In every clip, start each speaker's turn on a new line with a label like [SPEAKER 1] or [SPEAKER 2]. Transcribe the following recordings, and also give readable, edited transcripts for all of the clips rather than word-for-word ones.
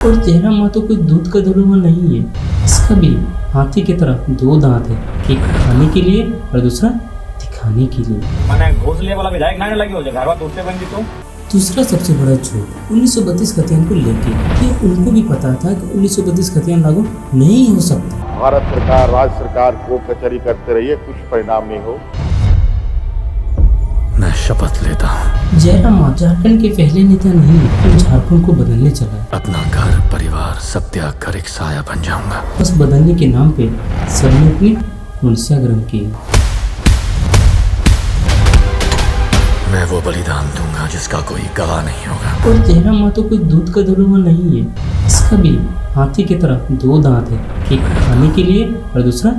[SPEAKER 1] और चेहरा मातो कोई दूध का धुआ नहीं है। इसका भी हाथी की तरह दो दांत है, एक खाने के लिए और दूसरा दिखाने के लिए।
[SPEAKER 2] मैंने घोंसले वाला विधायक ना लगी हो जाए, घर टूटते बन तो।
[SPEAKER 1] दूसरा सबसे बड़ा झूठ 1932 खतियान को लेके, ये उनको भी पता था कि 1932 खतियान लागू नहीं हो सकता।
[SPEAKER 3] भारत सरकार राज्य सरकार को कचहरी करते रहिए, कुछ परिणाम नहीं हो।
[SPEAKER 4] मैं शपथ लेता हूँ।
[SPEAKER 1] जयराम झारखंड के पहले नेता नहीं, तो झारखंड को बदलने चला।
[SPEAKER 4] अपना घर परिवार सब त्याग कर एक साया बन जाऊंगा।
[SPEAKER 1] बस बदलने के नाम पे सबने अपनी मुंसिया गर्म की।
[SPEAKER 4] मैं वो बलिदान दूंगा जिसका कोई गवाह नहीं होगा।
[SPEAKER 1] और चेहरा मातो कोई दूध का धुआ नहीं है। इसका भी हाथी की तरह दो दांत है, एक खाने के लिए और दूसरा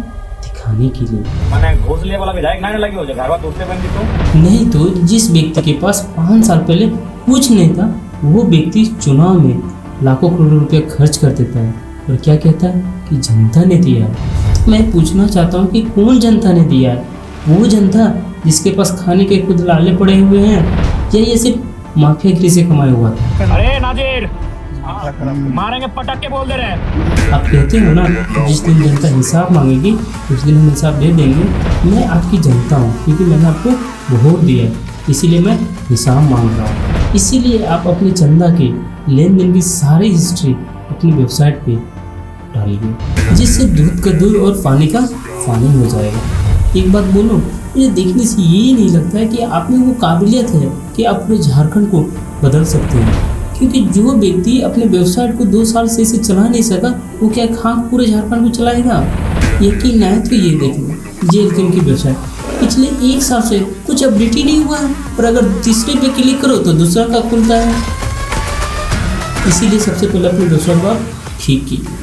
[SPEAKER 1] दिखाने के लिए।
[SPEAKER 2] मैंने घोंसले वाला विधायक ना लगी हो जाए, घर टूटते बन तो।
[SPEAKER 1] नहीं तो जिस व्यक्ति के पास 5 साल पहले कुछ नहीं था, वो व्यक्ति चुनाव में लाखों करोड़ों रुपए खर्च कर देता है और क्या कहता है कि जनता ने दिया है। तो मैं पूछना चाहता हूँ कि कौन जनता ने दिया है? वो जनता जिसके पास खाने के खुद लाले पड़े हुए हैं, या ये सिर्फ माफियागिरी से कमाया हुआ था?
[SPEAKER 2] अरे नाजिर, मारेंगे पटक के बोल दे रहे।
[SPEAKER 1] आप कहते हो ना, जिस दिन जनता हिसाब मांगेगी उस दिन हम हिसाब दे देंगे। मैं आपकी जनता हूँ क्योंकि मैंने आपको वोट दिया है, इसीलिए मैं हिसाब मांग रहा हूँ। इसीलिए आप अपने चंदा के लेन देन की सारी हिस्ट्री अपनी वेबसाइट पे डालिए, जिससे दूध का दूध और पानी का पानी हो जाएगा। एक बात बोलो, मुझे देखने से ये नहीं लगता है कि आप में वो काबिलियत है कि आप पूरे झारखंड को बदल सकते हैं। क्योंकि जो व्यक्ति अपने वेबसाइट को 2 साल से इसे चला नहीं सका, वो क्या खाक पूरे झारखंड को चलाएगा? यकीन है तो ये देख लो, जेएलकेएम की वेबसाइट पिछले 1 साल से कुछ अपडेट ही नहीं हुआ है, और अगर तीसरे पे क्लिक करो तो दूसरा का खुलता है। इसीलिए सबसे पहले अपनी वेबसाइट को आप ठीक कीजिए।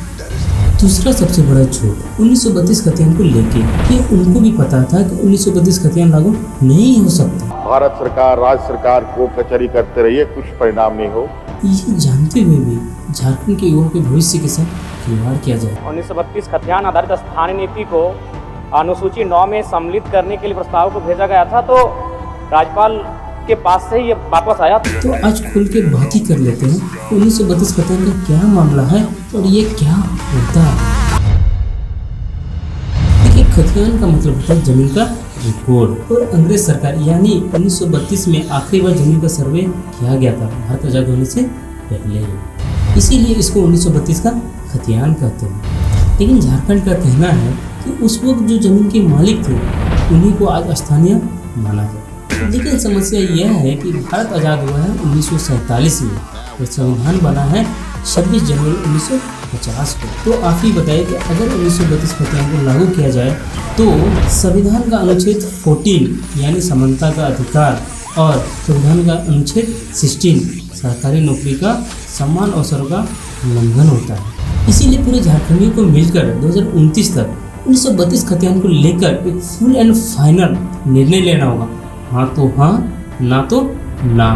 [SPEAKER 1] दूसरा सबसे बड़ा झूठ 1932 खतियान को लेके, ये उनको भी पता था कि 1932 खतियान लागू नहीं हो सकता।
[SPEAKER 3] भारत सरकार राज्य सरकार को कचहरी करते रहिए, कुछ परिणाम नहीं हो।
[SPEAKER 1] ये जानते हुए भी झारखंड के युवाओं के भविष्य के साथ खिलवाड़ किया जाए।
[SPEAKER 2] 1932 खतियान आधारित स्थानीय नीति को अनुसूची 9 में सम्मिलित करने के लिए प्रस्ताव को भेजा गया था, तो राज्यपाल के पास से ही ये वापस आया।
[SPEAKER 1] तो आज खुल के बात ही कर लेते हैं 1932 खतियान का क्या मामला है और ये क्या होता है। देखिए, खतियान का मतलब होता है जमीन का रिकॉर्ड, और अंग्रेज सरकार यानी 1932 में आखिरी बार जमीन का सर्वे किया गया था, भारत आजाद होने से पहले ही। इसीलिए इसको 1932 का खतियान कहते हैं। लेकिन झारखंड का कहना है कि उस वक्त जो जमीन के मालिक थे उन्हीं को आज स्थानीय माना जाए। लेकिन समस्या यह है कि भारत आज़ाद हुआ है 1947 में और संविधान बना है 26 जनवरी 1950 को। तो आप ही बताइए कि अगर 1932 खतियान को लागू किया जाए तो संविधान का अनुच्छेद 14 यानी समानता का अधिकार और संविधान का अनुच्छेद 16 सरकारी नौकरी का समान अवसरों का उल्लंघन होता है। इसीलिए पूरे झारखंडियों को मिलकर 2029 तक 1932 खतियान को लेकर एक फुल एंड फाइनल निर्णय लेना होगा। हाँ तो हाँ, ना तो ना,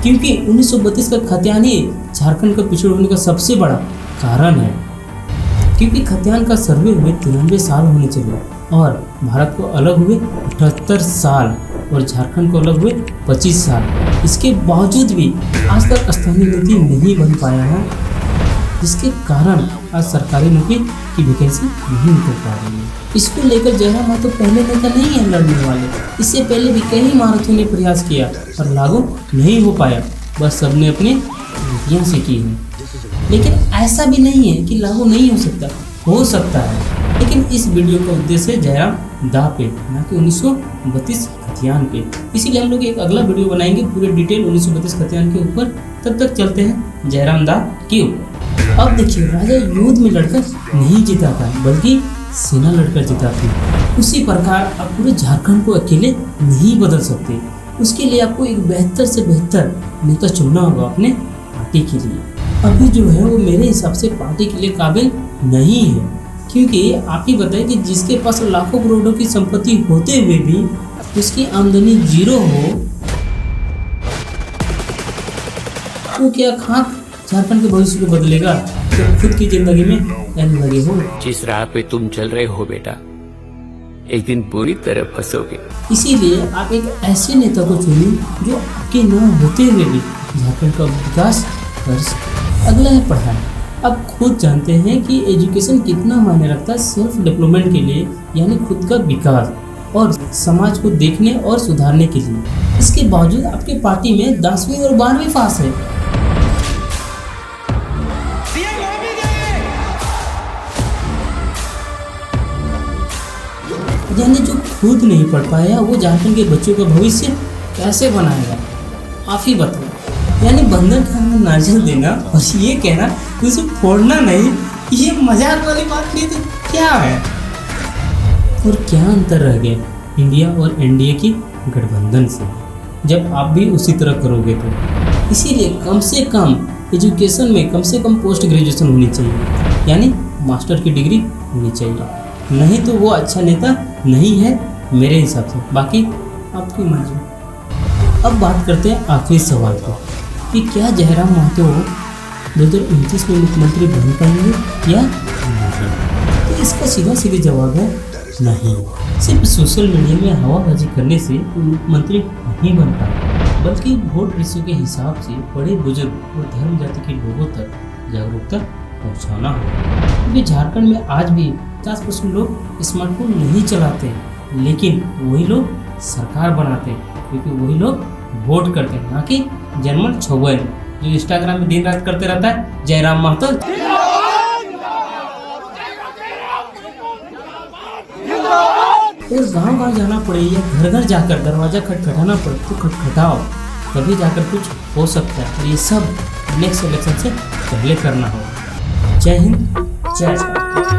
[SPEAKER 1] क्योंकि 1932 का खतियान ही झारखंड का पिछड़ होने का सबसे बड़ा कारण है। क्योंकि खतियान का सर्वे हुए 93 साल होने चले और भारत को अलग हुए 78 साल और झारखंड को अलग हुए 25 साल। इसके बावजूद भी आज तक स्थानीय नीति नहीं बन पाया है, जिसके कारण आज सरकारी नौकरी की वैकेंसी नहीं निकल पा रही है। इसको लेकर जयराम मातो पहले नेता नहीं है लड़ने वाले। इससे पहले भी कई महारथियों ने प्रयास किया और लागू नहीं हो पाया, बस सबने अपनी नीतियाँ से की है। लेकिन ऐसा भी नहीं है कि लागू नहीं हो सकता है। लेकिन इस वीडियो का उद्देश्य है जयराम दा पे, ना कि 1932 खतियान पे। इसीलिए हम लोग एक अगला वीडियो बनाएंगे पूरे डिटेल 1932 खतियान के ऊपर। तब तक चलते हैं जयराम दा के ऊपर। अब देखिए, राजा युद्ध में लड़कर नहीं जीता था, बल्कि सेना लड़कर जीता थी। उसी प्रकार आप पूरे झारखंड को अकेले नहीं बदल सकते। उसके लिए आपको एक बेहतर से बेहतर नेता चुनना होगा अपने पार्टी के लिए। अभी जो है वो मेरे हिसाब से पार्टी के लिए काबिल नहीं है, क्योंकि आप ही बताइए कि जिसके पास लाखों करोड़ों की संपत्ति होते हुए भी उसकी आमदनी 0 हो, तो क्या खाक झारखंड के भविष्य को बदलेगा? तो खुद की जिंदगी में एन लगे हो।
[SPEAKER 5] जिस राह पे तुम चल रहे हो बेटा, एक दिन पूरी तरह फंसोगे।
[SPEAKER 1] इसीलिए आप एक ऐसे नेता को चुनिए जो आपके न होते हुए भी झारखंड का विकास कर सके। अगला है पढ़ाई। अब खुद जानते हैं कि एजुकेशन कितना मायने रखता है सेल्फ डेवलपमेंट के लिए, यानी खुद का विकास और समाज को देखने और सुधारने के लिए। इसके बावजूद आपके पार्टी में 10वीं और 12वीं पास है। यानी जो खुद नहीं पढ़ पाया वो झारखंड के बच्चों का भविष्य कैसे बनाएगा, आप ही बताओ। यानी बंधन खाना नारियल देना और ये कहना कि उसे फोड़ना नहीं, ये मजाक वाली बात नहीं तो क्या है। और क्या अंतर रह गया इंडिया और एनडीए की गठबंधन से, जब आप भी उसी तरह करोगे तो। इसीलिए कम से कम एजुकेशन में कम से कम पोस्ट ग्रेजुएशन होनी चाहिए, यानी मास्टर की डिग्री होनी चाहिए, नहीं तो वो अच्छा नेता नहीं है मेरे हिसाब से। बाकी आपकी मर्जी। अब बात करते हैं आखिरी सवाल को कि क्या जयराम महतो 2029 में मुख्यमंत्री बन पाएंगे या नहीं। तो इसका सीधा सीधा जवाब है नहीं। सिर्फ सोशल मीडिया में हवाबाजी करने से मुख्यमंत्री नहीं बन पाए, बल्कि वोट रेशियो के हिसाब से बड़े बुजुर्ग और धर्म जाति के लोगों तक जागरूकता पहुंचाना होगा। क्योंकि झारखंड में आज भी 50% लोग स्मार्टफोन नहीं चलाते हैं, लेकिन वही लोग सरकार बनाते हैं, क्योंकि वही लोग वोट करते हैं, ना कि जर्मन छौवन जो इंस्टाग्राम में दिन रात करते रहता है जयराम महतो। और गांव-गांव जाना पड़े या घर घर जाकर दरवाजा खटखटाना पड़े तो खटखटाओ, तभी जाकर कुछ हो सकता है। और ये सब नेक्स्ट इलेक्शन से पहले करना होगा। जय हिंद, जय
[SPEAKER 6] खुशी